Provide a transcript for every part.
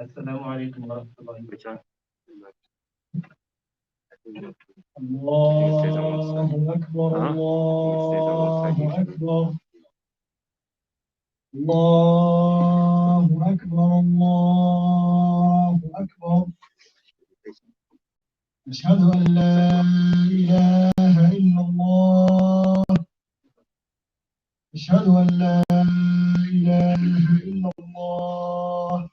Assalamu alaikum wa rahmatullahi wa barakatuh. Allahu Akbar, Allahu Akbar. Allahu Akbar, Allahu Akbar. أشهد أن لا إله إلا الله. أشهد أن لا إله إلا الله.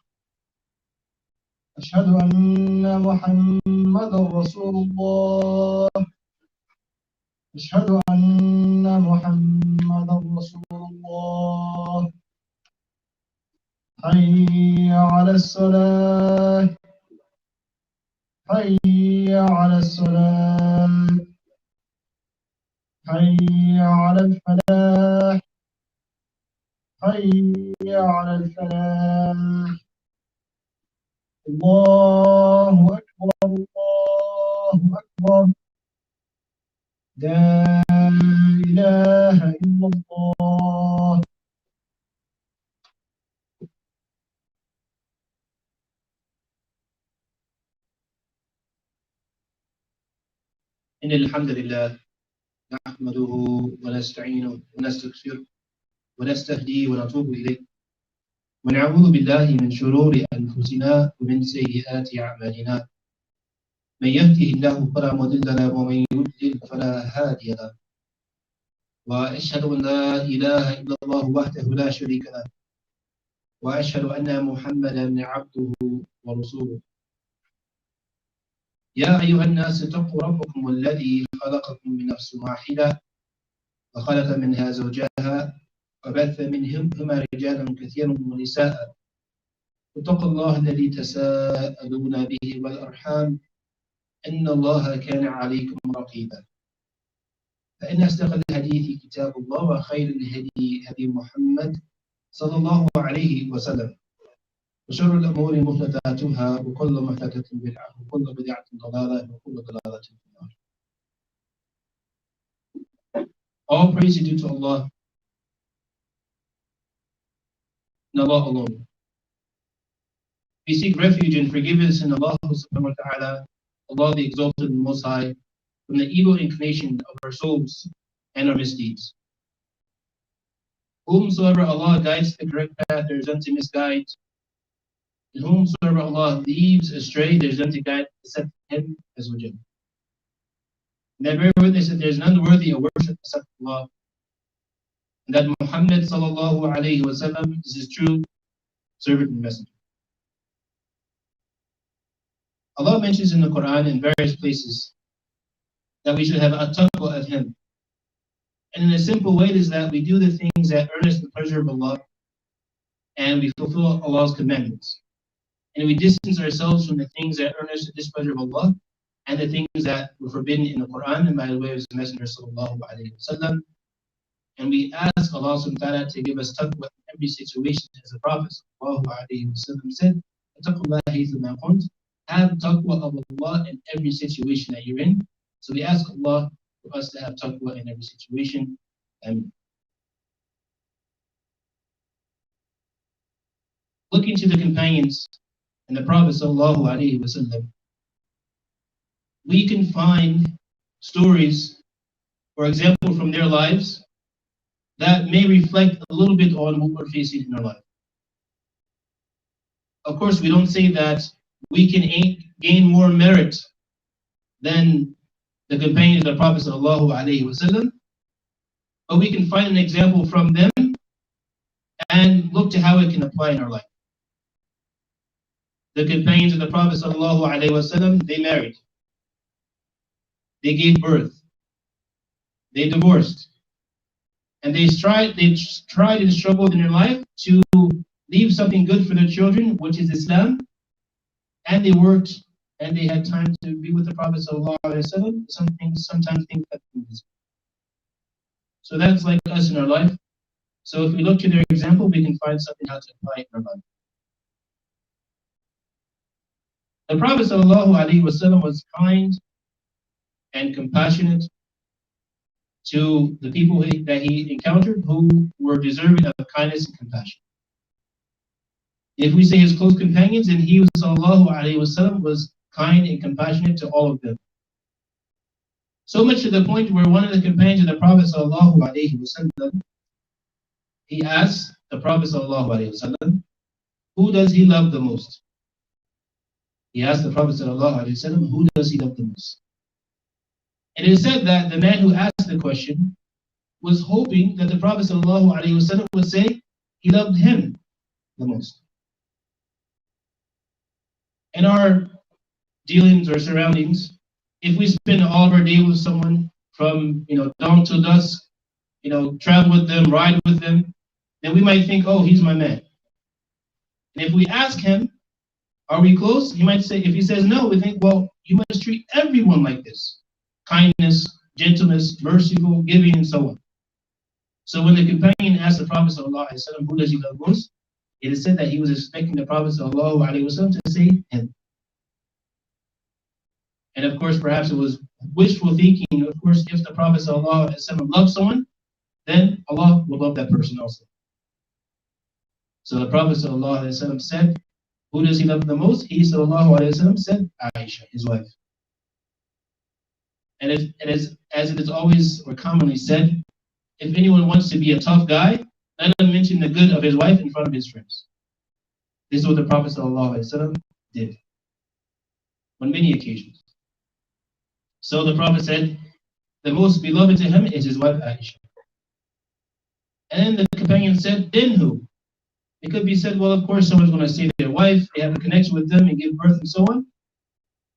أشهد أن محمدا رسول الله. أشهد أن محمدا رسول الله. حي على الصلاة. حي على الصلاة. حي على الفلاح. حي على الفلاح. الله أكبر، الله أكبر. لا إله إلا الله. إن الحمد لله نحمده ونستعينه ونستغفره ونستهديه ونتوب إليه ونعوذ بالله من شرور أنفسنا ومن سيئات أعمالنا. من يهده الله فلا مضل له ومن يضلل فلا هادي له. وأشهد أن لا إله إلا الله وحده لا شريك له وأشهد أن محمدا عبده ورسوله. يا أيها الناس اتقوا ربكم الذي خلقكم من نفس واحدة وخلق منها زوجها وبث منهما رجالا كثيرا ونساء. اتقوا الله الذي تساءلون به والأرحام إن الله كان عليكم رقيبا. فإن أصدق الحديث كتاب الله وخير الهدي هدي محمد صلى الله عليه وسلم وشر الأمور محدثاتها وكل محدثة بدعة وكل بدعة ضلالة وكل ضلالة في النار. All praise is due to Allah and Allah alone. We seek refuge and forgiveness in Allah subhanahu wa ta'ala, Allah the Exalted and Most High, from the evil inclination of our souls and our misdeeds. Whomsoever Allah guides to the correct path, there is none to misguide. And whomsoever Allah leaves astray, there is none to guide except Him as well. And I bear witness that there is none worthy of worship except Allah, and that Muhammad sallallahu alayhi wa sallam is His true servant and messenger. Allah mentions in the Quran in various places that we should have a taqwa of Him. And in a simple way is that we do the things that earn us the pleasure of Allah and we fulfill Allah's commandments. And we distance ourselves from the things that earn us the displeasure of Allah and the things that were forbidden in the Quran and by the way of His Messenger sallallahu alayhi wa sallam. And we ask Allah subhanahu wa ta'ala to give us taqwa in every situation, as the Prophet sallallahu alayhi wa sallam said, have taqwa of Allah in every situation that you're in. So we ask Allah for us to have taqwa in every situation. And looking to the companions and the Prophet sallallahu alaihi wasallam, we can find stories, for example, from their lives that may reflect a little bit on what we're facing in our life. Of course, we don't say that we can gain more merit than the companions of the Prophet sallallahu alaihi wasallam, but we can find an example from them and look to how it can apply in our life. The companions of the Prophet sallallahu alaihi wasallam, they married, they gave birth, they divorced, and they tried and struggled in their life to leave something good for their children, which is Islam, and they worked and they had time to be with the Prophet sallallahu alaihi wasallam. Sometimes things that so that's like us in our life. So if we look to their example, we can find something how to apply it in our life. The Prophet ﷺ was kind and compassionate to the people that he encountered who were deserving of kindness and compassion. If we say his close companions, then he sallallahu alayhi wasallam was kind and compassionate to all of them. So much to the point where one of the companions of the Prophet sallallahu alayhi wasallam, he asked the Prophet sallallahu alayhi wasallam, who does he love the most? He asked the Prophet sallallahu alayhi wasallam, who does he love the most? And it is said that the man who asked the question was hoping that the Prophet ﷺ would say he loved him the most. In our dealings or surroundings, if we spend all of our day with someone from dawn till dusk, travel with them, ride with them, then we might think, oh, he's my man. And if we ask him, are we close? He might say, if he says no, we think, well, you must treat everyone like this. Kindness, gentleness, merciful, giving, and so on. So when the companion asked the Prophet ﷺ, who does he love most? It is said that he was expecting the Prophet ﷺ to say him. And of course, perhaps it was wishful thinking. Of course, if the Prophet ﷺ loved someone, then Allah will love that person also. So the Prophet ﷺ said, who does he love the most? He ﷺ said, Aisha, his wife. And as it is always or commonly said, if anyone wants to be a tough guy, let him mention the good of his wife in front of his friends. This is what the Prophet ﷺ did on many occasions. So the Prophet said, the most beloved to him is his wife Aisha. And the companion said, then who? It could be said, well, of course, someone's going to say their wife, they have a connection with them and give birth and so on.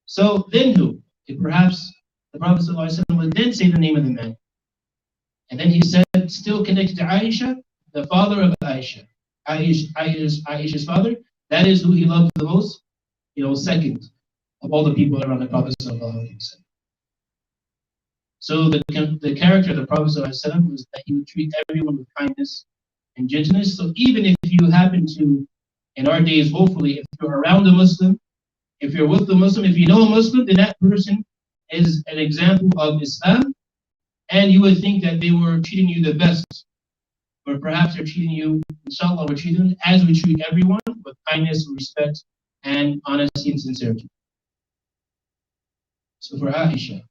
So then who? If perhaps the Prophet ﷺ would then say the name of the man. And then he said, still connected to Aisha, the father of Aisha. Aisha's father, that is who he loved the most, second of all the people around the Prophet ﷺ. So the character of the Prophet ﷺ was that he would treat everyone with kindness and gentleness. So even if you happen to, in our days, hopefully, if you're around a Muslim, if you're with a Muslim, if you know a Muslim, then that person is an example of Islam, and you would think that they were treating you the best. Or perhaps they're treating you, inshallah, we're treating them as we treat everyone, with kindness, respect, and honesty and sincerity. So for Aisha,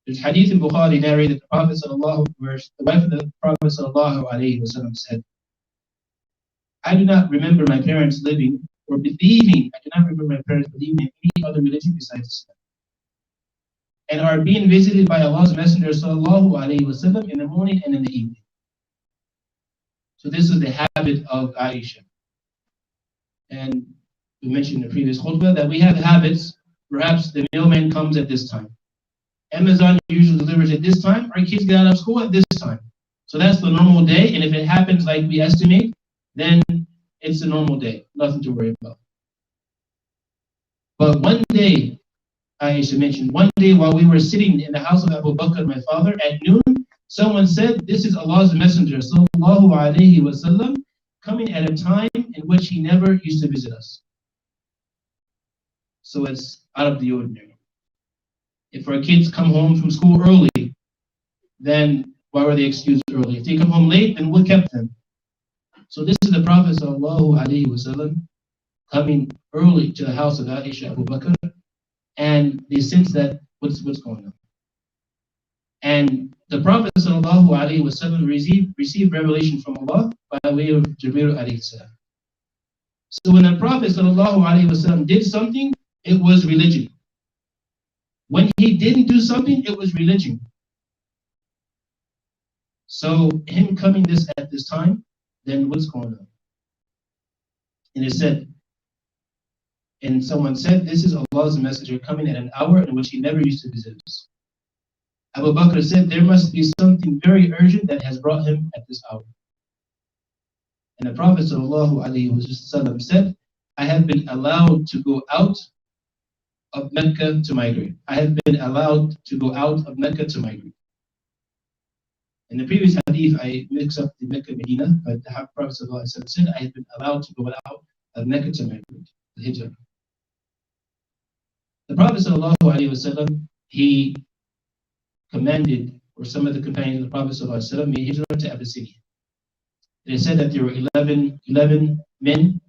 there's hadith in Bukhari narrated the Prophet where the wife of the Prophet said, I do not remember my parents living or believing, I do not remember my parents believing in any other religion besides Islam, and are being visited by Allah's Messenger in the morning and in the evening. So this is the habit of Aisha. And we mentioned in the previous khutbah that we have habits. Perhaps the mailman comes at this time. Amazon usually delivers at this time. Our kids get out of school at this time. So that's the normal day. And if it happens like we estimate, then it's a normal day. Nothing to worry about. But one day, Aisha mentioned, one day while we were sitting in the house of Abu Bakr, my father, at noon, someone said, this is Allah's Messenger, sallallahu alayhi wasallam, coming at a time in which he never used to visit us. So it's out of the ordinary. If our kids come home from school early, then why were they excused early? If they come home late, then what kept them? So this is the Prophet sallallahu alayhi wasallam coming early to the house of Aisha Abu Bakr, and they sense that what's going on. And the Prophet sallallahu alayhi wasallam received revelation from Allah by way of Jibreel alayhi salam. So when the Prophet sallallahu alayhi wasallam did something, it was religion. When he didn't do something, it was religion. So him coming at this time, then what's going on? And it said, and someone said, this is Allah's Messenger coming at an hour in which he never used to visit us. Abu Bakr said, there must be something very urgent that has brought him at this hour. And the Prophet ﷺ said, I have been allowed to go out of Mecca to migrate. I have been allowed to go out of Mecca to migrate. In the previous hadith, I mix up the Mecca Medina, but the Prophet ﷺ said, I have been allowed to go out of Mecca to migrate, the Hijrah. The Prophet ﷺ, he commanded, or some of the companions of the Prophet ﷺ made Hijrah to Abyssinia. It is said that there were 11 men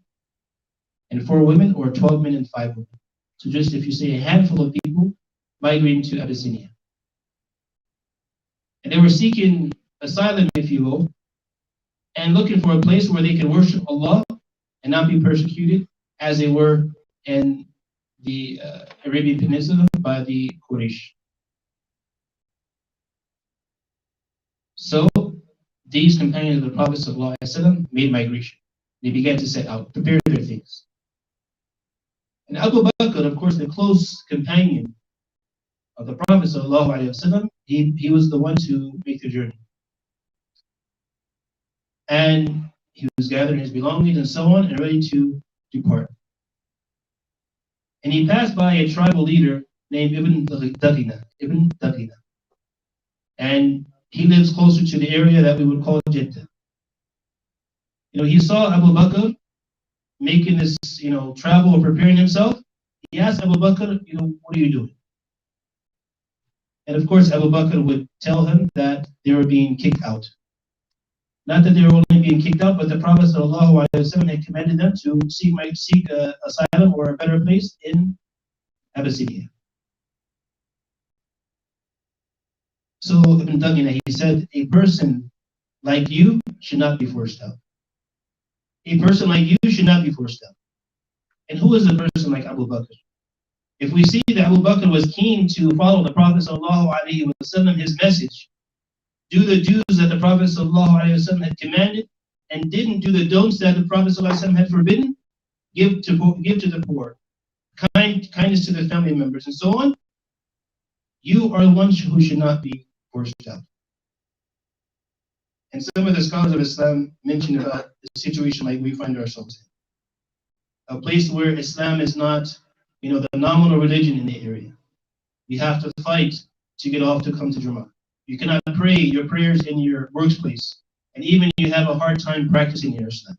and 4 women, or 12 men and 5 women. So just if you say a handful of people migrating to Abyssinia. And they were seeking asylum, if you will, and looking for a place where they could worship Allah and not be persecuted as they were in the Arabian Peninsula by the Quraysh. So these companions of the Prophet ﷺ made migration. They began to set out, prepare their things. And Abu Bakr, of course, the close companion of the Prophet ﷺ, he was the one to make the journey. And he was gathering his belongings and so on and ready to depart. And he passed by a tribal leader named Ibn Daghina. And he lives closer to the area that we would call Jeddah. He saw Abu Bakr making this, travel or preparing himself. He asked Abu Bakr, what are you doing? And of course, Abu Bakr would tell him that they were being kicked out. Not that they were only being kicked out, but the Prophet ﷺ had commanded them to seek asylum or a better place in Abyssinia. So Ibn Daghina, he said, a person like you should not be forced out. A person like you should not be forced out. And who is a person like Abu Bakr? If we see that Abu Bakr was keen to follow the Prophet ﷺ, his message, do the do's that the Prophet ﷺ had commanded, and didn't do the don'ts that the Prophet ﷺ had forbidden, give to the poor, kindness to the family members, and so on, you are the ones who should not be forced out. And some of the scholars of Islam mention about the situation like we find ourselves in. A place where Islam is not, the nominal religion in the area. You have to fight to get off to come to Jummah. You cannot pray your prayers in your workplace. And even you have a hard time practicing your Islam.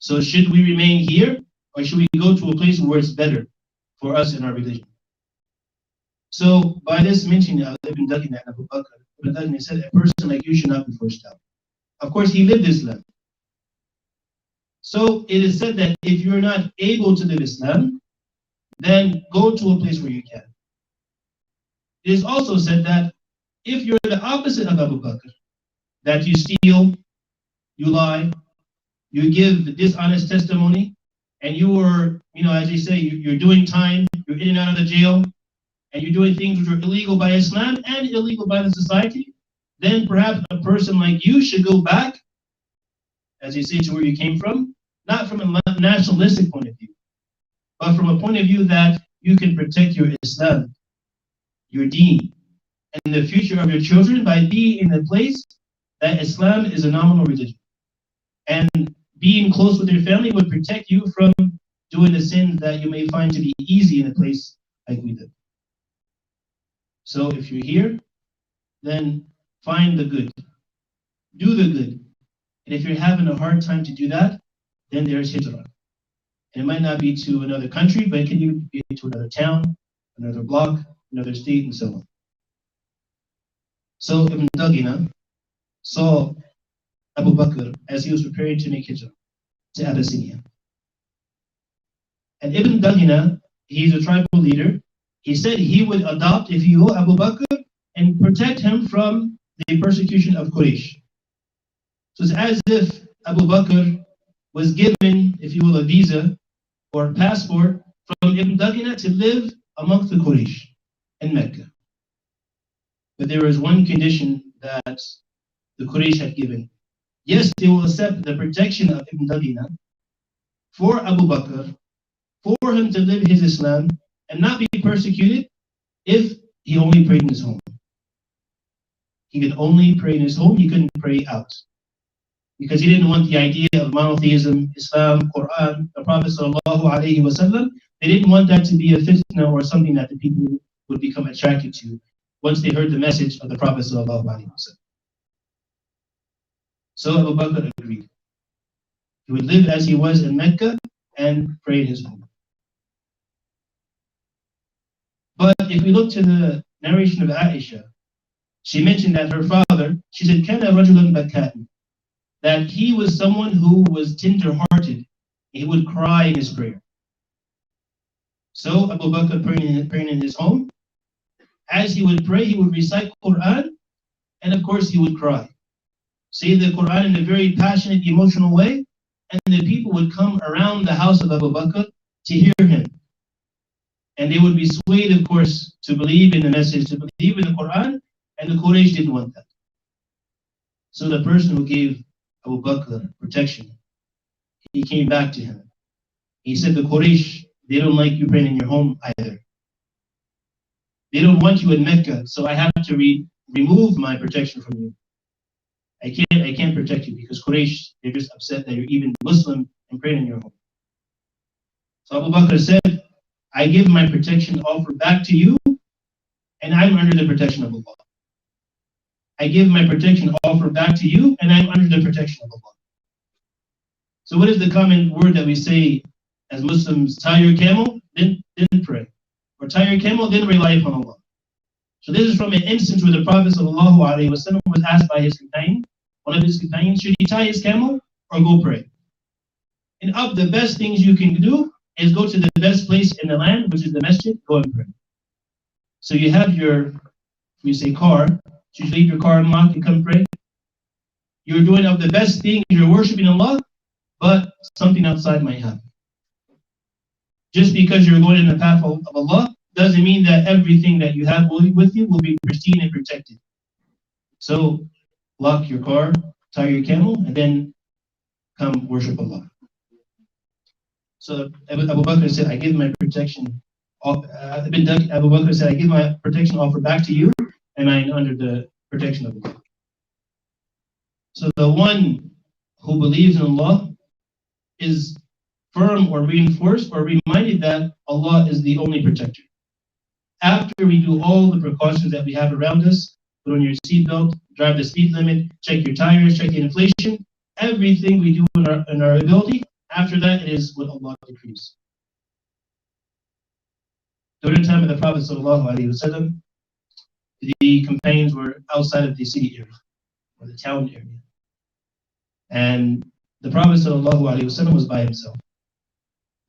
So should we remain here, or should we go to a place where it's better for us in our religion? So by this mentioning of Ibn Daghina and Abu Bakr, Ibn Daghina said, a person like you should not be forced out. Of course, he lived Islam. So it is said that if you're not able to live Islam, then go to a place where you can. It is also said that if you're the opposite of Abu Bakr, that you steal, you lie, you give dishonest testimony, and you are, as they say, you're doing time, you're in and out of the jail, and you're doing things which are illegal by Islam and illegal by the society, then perhaps a person like you should go back, as they say, to where you came from, not from a nationalistic point of view, but from a point of view that you can protect your Islam, your deen, and the future of your children by being in a place that Islam is a nominal religion. And being close with your family would protect you from doing the sins that you may find to be easy in a place like we live. So if you're here, then find the good. Do the good. And if you're having a hard time to do that, then there's hijrah. And it might not be to another country, but it can even be to another town, another block, another state, and so on. So Ibn Daghina saw Abu Bakr as he was preparing to make hijrah to Abyssinia. And Ibn Daghina, he's a tribal leader. He said he would adopt, if you will, Abu Bakr and protect him from the persecution of Quraysh. So it's as if Abu Bakr was given, if you will, a visa or a passport from Ibn Daghina to live amongst the Quraysh in Mecca. But there was one condition that the Quraysh had given. Yes, they will accept the protection of Ibn Daghina for Abu Bakr, for him to live his Islam and not be persecuted if he only prayed in his home. He could only pray in his home, he couldn't pray out. Because he didn't want the idea of monotheism, Islam, Quran, the Prophet ﷺ. They didn't want that to be a fitna or something that the people would become attracted to once they heard the message of the Prophet ﷺ. So Abu Bakr agreed. He would live as he was in Mecca and pray in his home. But if we look to the narration of Aisha, she mentioned that her father, she said, كَانَ رَجُلًا بَكَّاءً, that he was someone who was tender-hearted He would cry in his prayer. So Abu Bakr praying in his home, as he would pray, he would recite Quran, and of course he would cry. Say the Quran in a very passionate, emotional way, and the people would come around the house of Abu Bakr to hear him. And they would be swayed, of course, to believe in the message, to believe in the Quran, and the Quraysh didn't want that. So the person who gave Abu Bakr protection, he came back to him. He said, the Quraysh, they don't like you praying in your home either. They don't want you in Mecca, so I have to remove my protection from you. I can't protect you because Quraysh, they're just upset that you're even Muslim and praying in your home. So Abu Bakr said, I give my protection offer back to you, and I'm under the protection of Allah. I give my protection offer back to you, and I'm under the protection of Allah. So what is the common word that we say as Muslims? Tie your camel, then pray. Or tie your camel, then rely upon Allah. So this is from an instance where the Prophet ﷺ was asked by his companion, one of his companions, should he tie his camel or go pray? And of the best things you can do is go to the best place in the land, which is the masjid, go and pray. So you have your, we say car, so you leave your car unlocked and come pray. You're doing of the best thing, you're worshiping Allah, but something outside might happen. Just because you're going in the path of Allah doesn't mean that everything that you have with you will be pristine and protected. So lock your car, tie your camel, and then come worship Allah. So Abu Bakr said, I give my protection. Abu Bakr said, I give my protection offer back to you, and I am under the protection of Allah. So the one who believes in Allah is firm or reinforced or reminded that Allah is the only protector. After we do all the precautions that we have around us, put on your seatbelt, drive the speed limit, check your tires, check the inflation, everything we do in our ability, after that it is what Allah decrees. During the time of the Prophet ﷺ, the companions were outside of the city area, or the town area. And the Prophet ﷺ was by himself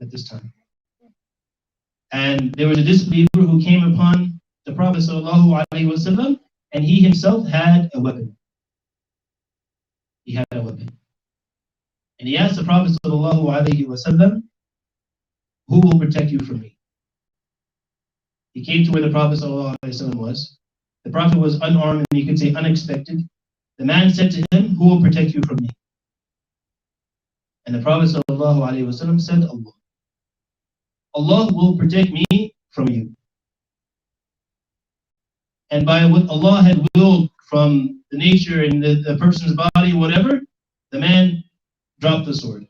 at this time. And there was a disbeliever who came upon the Prophet ﷺ, and he himself had a weapon. He had a weapon. And he asked the Prophet ﷺ, who will protect you from me? He came to where the Prophet ﷺ was. The Prophet was unarmed and you could say unexpected. The man said to him, who will protect you from me? And the Prophet ﷺ said, Allah. Allah will protect me from you. And by what Allah had willed from the nature and the person's body, whatever, the man dropped the sword.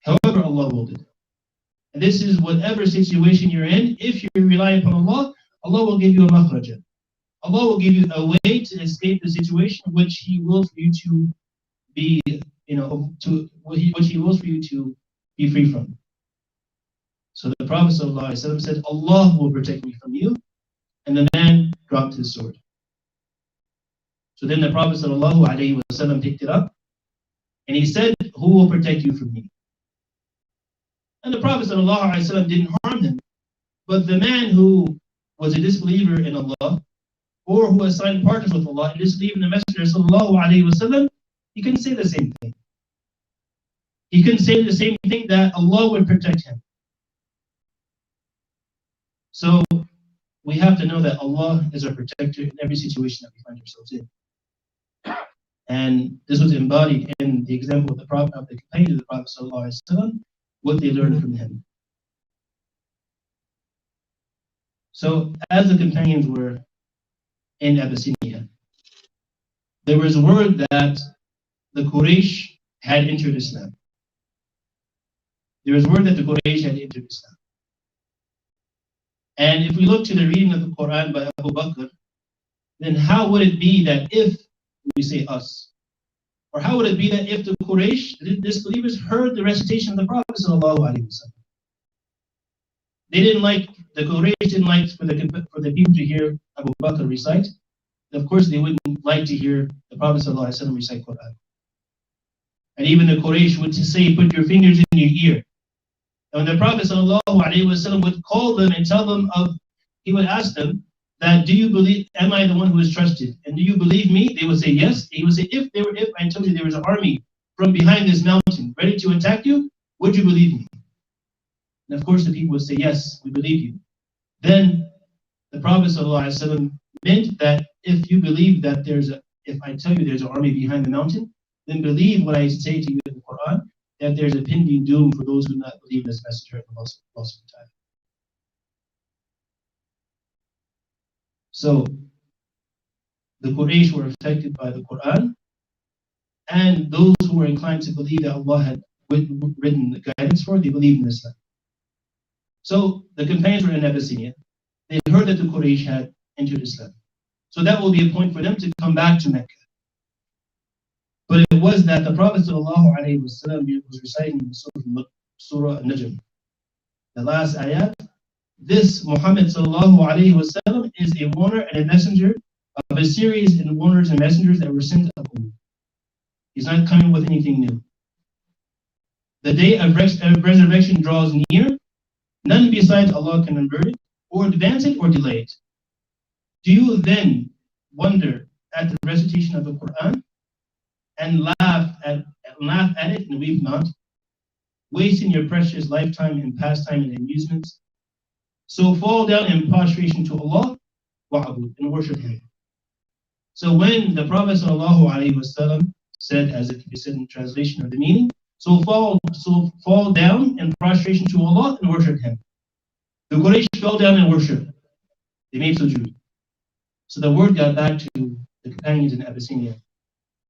However, Allah willed it. And this is whatever situation you're in, if you rely upon Allah, Allah will give you a makhraja. Allah will give you a way to escape the situation which He wills for you to be, which He wills for you to be free from. So the Prophet ﷺ said, Allah will protect me from you. And the man dropped his sword. So then the Prophet ﷺ picked it up. And he said, who will protect you from me? And the Prophet ﷺ didn't harm him. But the man who was a disbeliever in Allah, or who assigned partners with Allah and disbelieved in the Messenger ﷺ, he couldn't say the same thing. He couldn't say the same thing that Allah would protect him. So we have to know that Allah is our protector in every situation that we find ourselves in. And this was embodied in the example of the Prophet, of the companions of the Prophet ﷺ, what they learned from him. So as the companions were in Abyssinia, there was word that the Quraysh had entered Islam. There was word that the Quraysh had entered Islam. And if we look to the reading of the Quran by Abu Bakr, then how would it be that if, we say us, or how would it be that if the Quraysh, the disbelievers, heard the recitation of the Prophet ﷺ? They didn't like, the Quraysh didn't like for the people to hear Abu Bakr recite. Of course, they wouldn't like to hear the Prophet ﷺ recite Quran. And even the Quraysh would say, put your fingers in your ear. And when the Prophet ﷺ would call them and tell them he would ask them that, do you believe, am I the one who is trusted? And do you believe me? They would say yes. He would say, if I told you there was an army from behind this mountain ready to attack you, would you believe me? And of course the people would say, yes, we believe you. Then the Prophet ﷺ meant that if you believe that if I tell you there's an army behind the mountain, then believe what I say to you in the Quran, that there's a pending doom for those who do not believe this messenger of Allah subhanahu wa ta'ala. So the Quraysh were affected by the Quran, and those who were inclined to believe that Allah had written the guidance for, they believed in Islam. So the companions were in Abyssinia. They heard that the Quraysh had entered Islam. So that will be a point for them to come back to Mecca. But it was that the Prophet ﷺ was reciting Surah An-Najm, the last ayat. This Muhammad ﷺ is a warner and a messenger of a series of warners and messengers that were sent of old. He's not coming with anything new. The day of resurrection draws near. None besides Allah can avert it, or advance it, or delay it. Do you then wonder at the recitation of the Quran and laugh at it and weep not, wasting your precious lifetime in pastime and amusements? So fall down in prostration to Allah wa'abud, and worship Him. So when the Prophet ﷺ said, as it can be said in translation of the meaning, so fall down in prostration to Allah and worship Him. The Quraysh fell down and worshiped. They made sujood. So the word got back to the companions in Abyssinia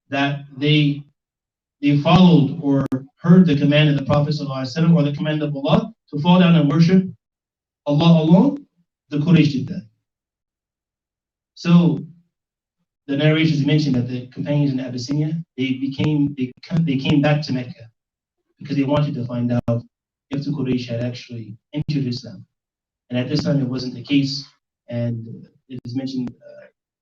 that they followed or heard the command of the Prophet ﷺ or the command of Allah to fall down and worship Allah alone. The Quraysh did that. So the narrations mentioned that the companions in Abyssinia, they came back to Mecca because they wanted to find out if the Quraysh had actually entered Islam. And at this time, it wasn't the case. And it is mentioned,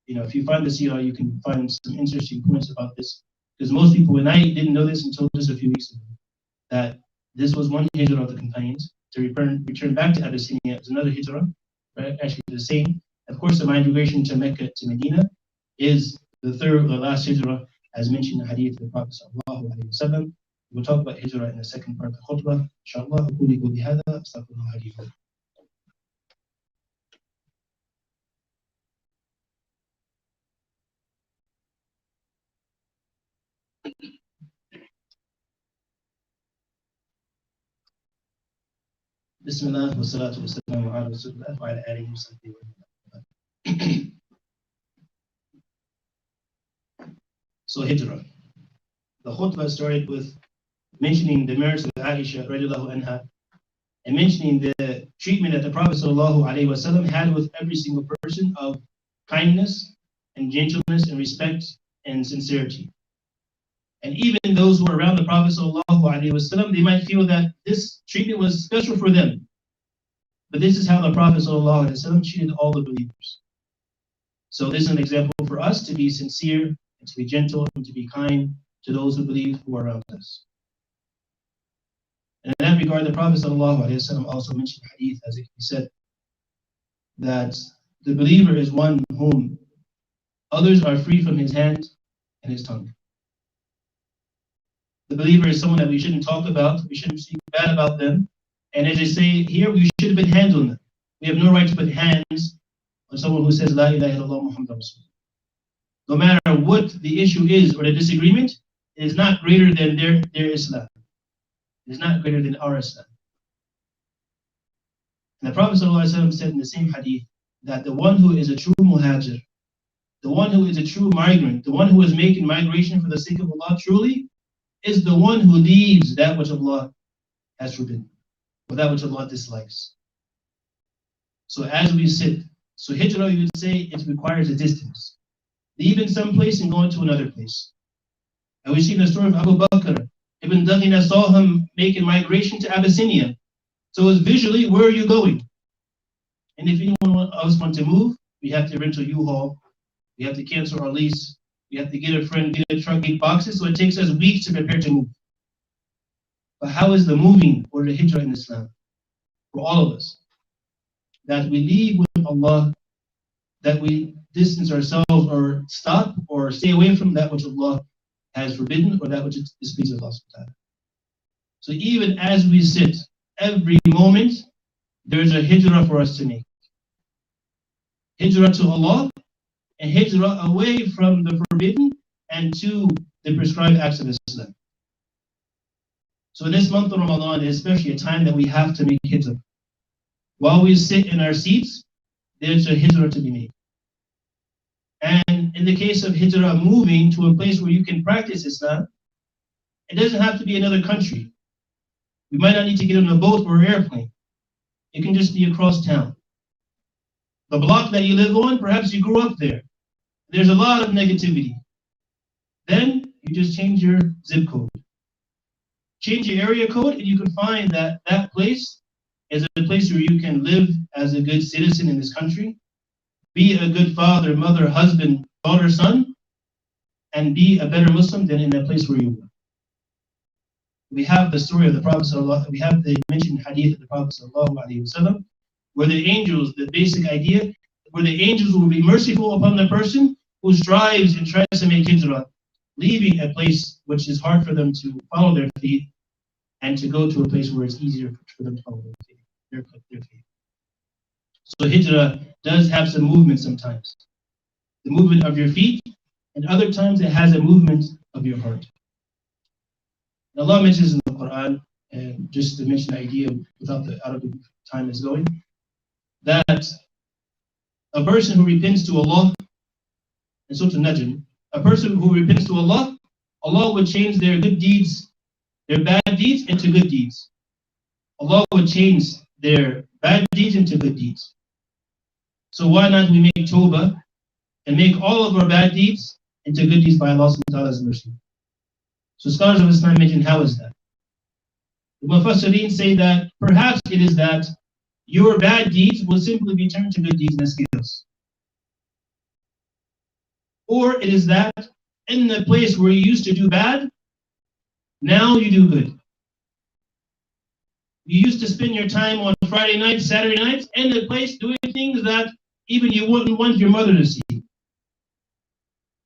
if you find the seerah, you can find some interesting points about this. Because most people, and I didn't know this until just a few weeks ago, that this was one hijrah of the companions. To return back to Abyssinia is another hijrah, right? Actually the same. Of course, the migration to Mecca to Medina is the last hijrah, as mentioned in the hadith of the Prophet sallallahu alaihi wasallam. We'll talk about hijrah in the second part of the khutbah. Inshallah, أقول قولي هذا أستغفر الله لي ولكم. بسم الله والصلاة والسلام على رسول الله وعلى آله وصحبه وسلم. So hijrah. The khutbah started with mentioning the merits of Aisha radiallahu anha and mentioning the treatment that the Prophet sallallahu alaihi wasallam had with every single person of kindness and gentleness and respect and sincerity. And even those who were around the Prophet sallallahu alaihi wasallam, they might feel that this treatment was special for them. But this is how the Prophet sallallahu alaihi wasallam treated all the believers. So this is an example for us to be sincere and to be gentle and to be kind to those who believe who are around us. And in that regard, the Prophet ﷺ also mentioned hadith, as it can be said, that the believer is one whom others are free from his hand and his tongue. The believer is someone that we shouldn't talk about, we shouldn't speak bad about them. And as they say here, we should have been hands on them. We have no right to put hands on someone who says, La ilaha illallah Muhammad Rasulullah. No matter what the issue is or the disagreement, it is not greater than their Islam. It is not greater than our Islam. And the Prophet ﷺ said in the same hadith that the one who is a true muhajir, the one who is a true migrant, the one who is making migration for the sake of Allah truly, is the one who leaves that which Allah has forbidden, or that which Allah dislikes. So as we sit, so hijrah, you would say, it requires a distance. Leaving some place and going to another place. And we see in the story of Abu Bakr, Ibn Daghina saw him making migration to Abyssinia. So it's visually, where are you going? And if anyone else wants to move, we have to rent a U-Haul, we have to cancel our lease, we have to get a friend, get a truck, get boxes, so it takes us weeks to prepare to move. But how is the moving or the hijrah in Islam? For all of us. That we leave with Allah, that we distance ourselves or stop or stay away from that which Allah has forbidden or that which displeases Allah subhanahu wa ta'ala. So even as we sit, every moment, there's a hijrah for us to make. Hijrah to Allah and hijrah away from the forbidden and to the prescribed acts of Islam. So in this month of Ramadan is especially a time that we have to make hijrah. While we sit in our seats, there's a hijrah to be made. And in the case of hijrah, moving to a place where you can practice Islam, it doesn't have to be another country. You might not need to get on a boat or an airplane. It can just be across town. The block that you live on, perhaps you grew up there. There's a lot of negativity. Then you just change your zip code. Change your area code and you can find that that place is a place where you can live as a good citizen in this country, be a good father, mother, husband, daughter, son, and be a better Muslim than in the place where you were. We have the story of the Prophet ﷺ, we have the mentioned hadith of the Prophet ﷺ, where the angels, the basic idea, where the angels will be merciful upon the person who strives and tries to make hijrah, leaving a place which is hard for them to follow their faith, and to go to a place where it's easier for them to follow their faith. So hijrah does have some movement sometimes. The movement of your feet, and other times it has a movement of your heart. And Allah mentions in the Quran, and just to mention the idea without the Arabic time is going, that a person who repents to Allah, and so to Najm, a person who repents to Allah, Allah would change their good deeds, their bad deeds into good deeds. Allah would change their bad deeds into good deeds. So why not we make tawbah and make all of our bad deeds into good deeds by Allah subhanahu wa ta'ala's mercy. So scholars of Islam mention, how is that? The Mufassirin say that perhaps it is that your bad deeds will simply be turned to good deeds and skills. Or it is that in the place where you used to do bad, now you do good. You used to spend your time on Friday nights, Saturday nights, in the place doing things that even you wouldn't want your mother to see.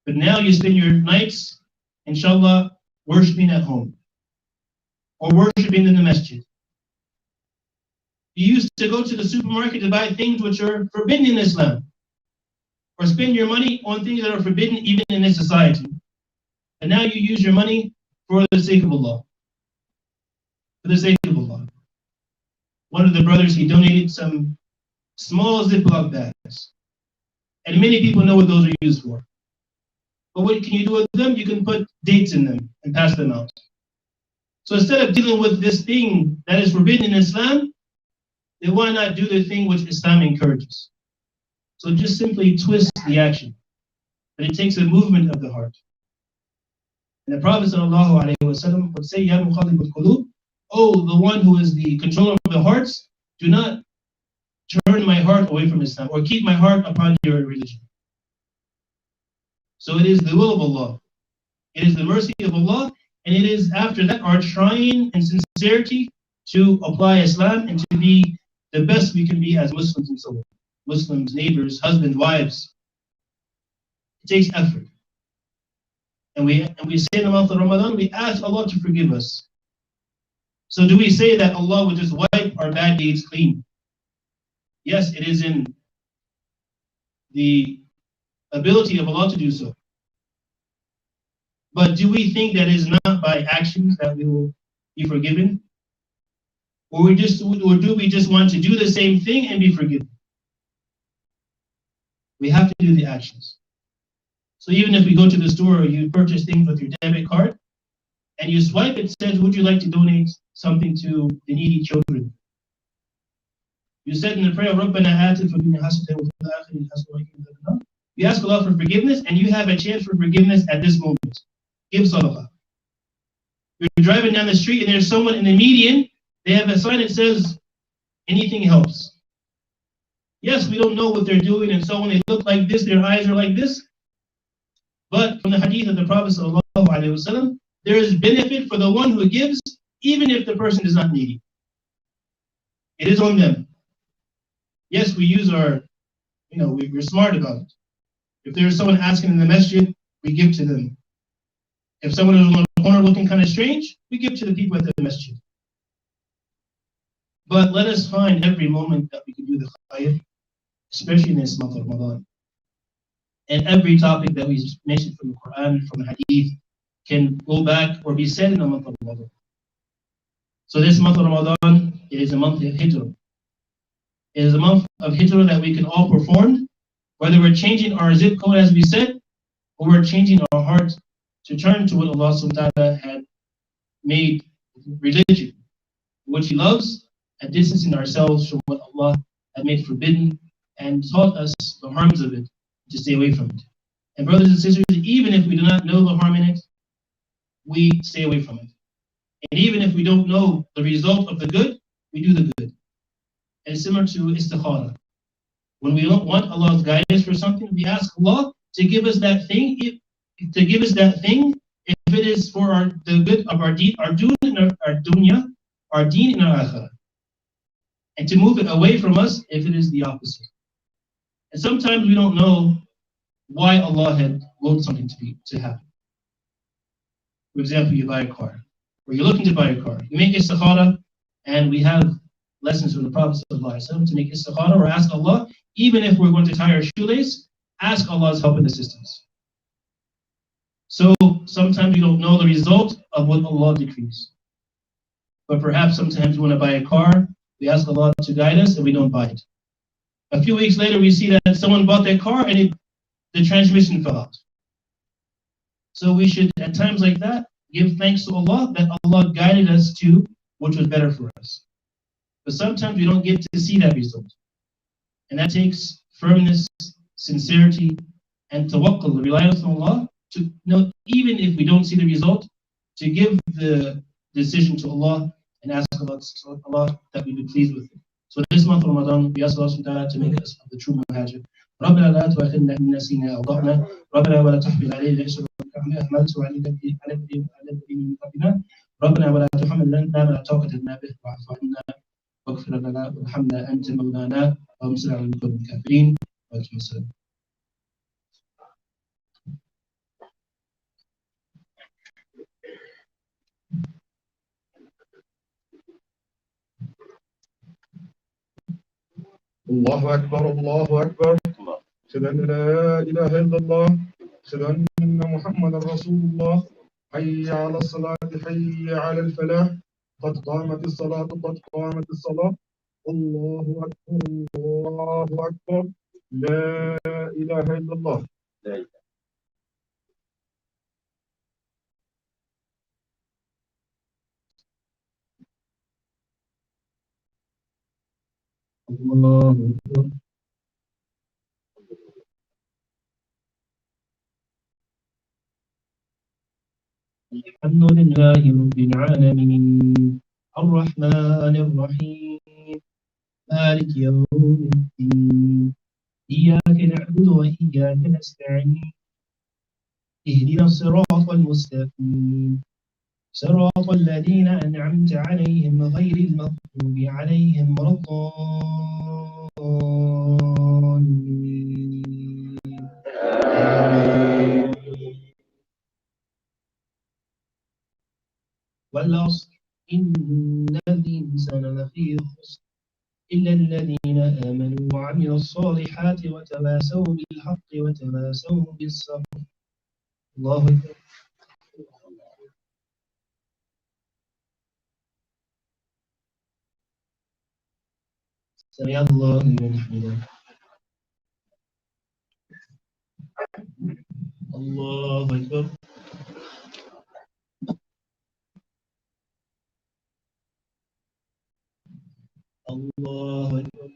But now you spend your nights, inshallah, worshiping at home or worshiping in the masjid. You used to go to the supermarket to buy things which are forbidden in Islam, or spend your money on things that are forbidden even in this society. And now you use your money for the sake of Allah. For the sake of Allah. One of the brothers, he donated some small Ziploc bags. And many people know what those are used for. But what can you do with them? You can put dates in them and pass them out. So instead of dealing with this thing that is forbidden in Islam, then why not do the thing which Islam encourages? So just simply twist the action. But it takes a movement of the heart. And the Prophet ﷺ would say, Ya muqallib al-qulub, oh, the one who is the controller of the hearts, do not turn my heart away from Islam, or keep my heart upon your religion. So it is the will of Allah. It is the mercy of Allah, and it is after that our trying and sincerity to apply Islam and to be the best we can be as Muslims and so on. Muslims, neighbors, husbands, wives. It takes effort. And we say in the month of Ramadan, we ask Allah to forgive us. So do we say that Allah will just wipe our bad deeds clean? Yes, it is in the ability of Allah to do so. But do we think that it is not by actions that we will be forgiven? Or do we just want to do the same thing and be forgiven? We have to do the actions. So even if we go to the store or you purchase things with your debit card and you swipe, it says, would you like to donate something to the needy children? You said in the prayer, رَبَّنَا آتِنَا فِي الدُّنْيَا حَسَنَةً وَفِي الْآخِرَةِ حَسَنَةً وَقِنَا عَذَابَ النَّارِ. You ask Allah for forgiveness and you have a chance for forgiveness at this moment. Give sadaqah. You're driving down the street and there's someone in the median, they have a sign that says, anything helps. Yes, we don't know what they're doing and so on. They look like this, their eyes are like this. But from the hadith of the Prophet ﷺ, there is benefit for the one who gives, even if the person is not needy. It is on them. Yes, we use our, we're smart about it. If there's someone asking in the masjid, we give to them. If someone is on the corner looking kind of strange, we give to the people at the masjid. But let us find every moment that we can do the khayr, especially in this month of Ramadan. And every topic that we mentioned from the Quran, from the Hadith, can go back or be said in the month of Ramadan. So this month of Ramadan, it is a month of hijrah. It is a month of hijrah that we can all perform, whether we're changing our zip code as we said, or we're changing our heart to turn to what Allah subhanahu wa ta'ala had made religion, which He loves, and distancing ourselves from what Allah had made forbidden and taught us the harms of it, to stay away from it. And brothers and sisters, even if we do not know the harm in it, we stay away from it. And even if we don't know the result of the good, we do the good. And similar to istikhara. When we don't want Allah's guidance for something, we ask Allah to give us that thing, if it is for the good of our deen, our dunya, our deen and our akhirah. And to move it away from us if it is the opposite. And sometimes we don't know why Allah had willed something to happen. For example, you buy a car, or you're looking to buy a car. You make istikhara, and we have lessons from the Prophet ﷺ to make istikhara or ask Allah, even if we're going to tie our shoelace, ask Allah's help and assistance. So sometimes we don't know the result of what Allah decrees. But perhaps sometimes we want to buy a car, we ask Allah to guide us, and we don't buy it. A few weeks later, we see that someone bought that car and the transmission fell out. So we should, at times like that, give thanks to Allah that Allah guided us to which was better for us. But sometimes we don't get to see that result. And that takes firmness, sincerity, and tawakkul, the reliance on Allah, to know, even if we don't see the result, to give the decision to Allah and ask Allah that we be pleased with it. So this month of Ramadan, we ask Allah subhanahu wa ta'ala to make us of the true muhajir. ربنا لا تؤاخذنا إن نسينا أو أخطأنا ربنا ولا تحمل علينا إصرا كما حملته على الذين من قبلنا ربنا ولا تحملنا ما لا طاقة لنا به واعف عنا واغفر لنا وارحمنا أنت مولانا وانصرنا على القوم الكافرين. وعليكم السلام. الله أكبر الله أكبر أشهد أن لا إله إلا الله أشهد أن محمدا رسول الله حي على الصلاة حي على الفلاح قد قامت الصلاة قد قامت الصلاة الله أكبر الله أكبر لا إله إلا الله. الله أكبر. الحمد لله رب العالمين الرحمن الرحيم مالك يوم الدين إياك نعبد وإياك نستعين اهدنا الصراط المستقيم صراط الذين أنعمت عليهم غير المغضوب عليهم ولا الضالين. والعصر إن الإنسان لفي خسر إلا الذين آمنوا وعملوا الصالحات وتواصوا بالحق وتواصوا بالصبر. الله أكبر. سمع الله لمن حمده. الله أكبر. الله أكبر.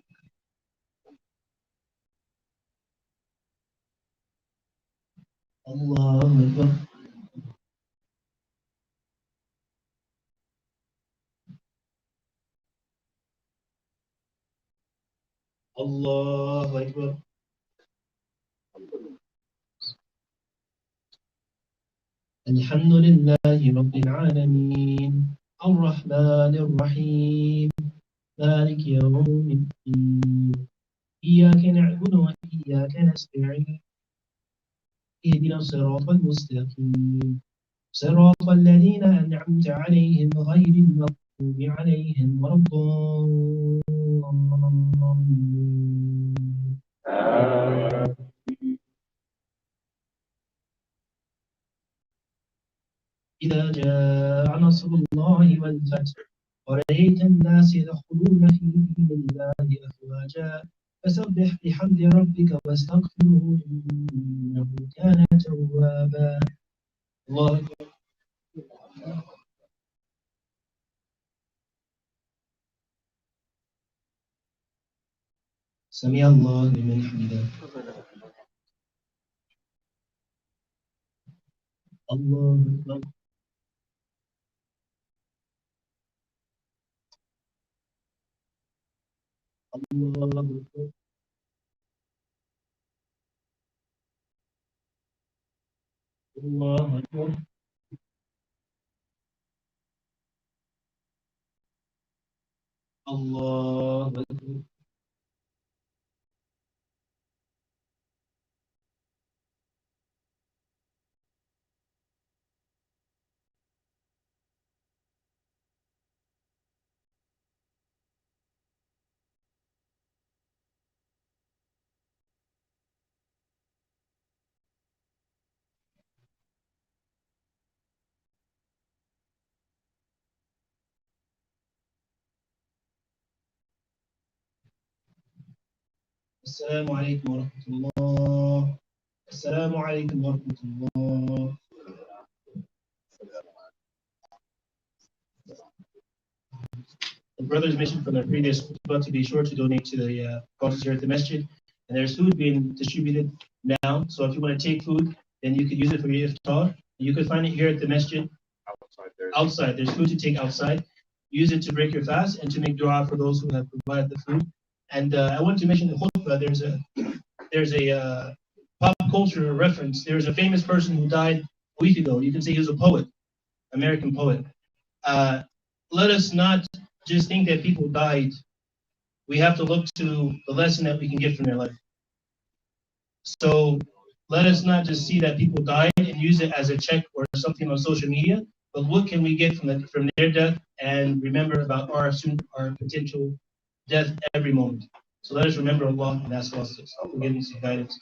الله أكبر. الله أكبر. الحمد لله رب العالمين الرحمن الرحيم مالك يوم الدين إياك نعبد وإياك نستعين اهدنا الصراط المستقيم صراط الذين أنعمت عليهم غير المغضوب عليهم ولا الضالين. إذا جاء نصر الله والفتح ورأيت الناس يدخلون في دين الله أفواجا فسبح بحمد ربك واستغفره إنه كان توابا. الله أكبر. سمع الله لمن حمده. الله أكبر. الله أكبر. الله أكبر. الله أكبر. السلام عليكم ورحمة الله. السلام عليكم ورحمة الله. The brothers mentioned from the previous khutbah to be sure to donate to the causes here at the masjid. And there's food being distributed now. So if you want to take food, then you can use it for your iftar. You can find it here at the masjid. Outside, there's food to take outside. Use it to break your fast and to make dua for those who have provided the food. And I want to mention the khutbah. There's a pop culture reference. There's a famous person who died a week ago. You can say he was a poet, American poet. Let us not just think that people died. We have to look to the lesson that we can get from their life. So let us not just see that people died and use it as a check or something on social media, but what can we get from their death and remember about our potential death every moment. So let us remember Allah and ask for forgiveness and guidance.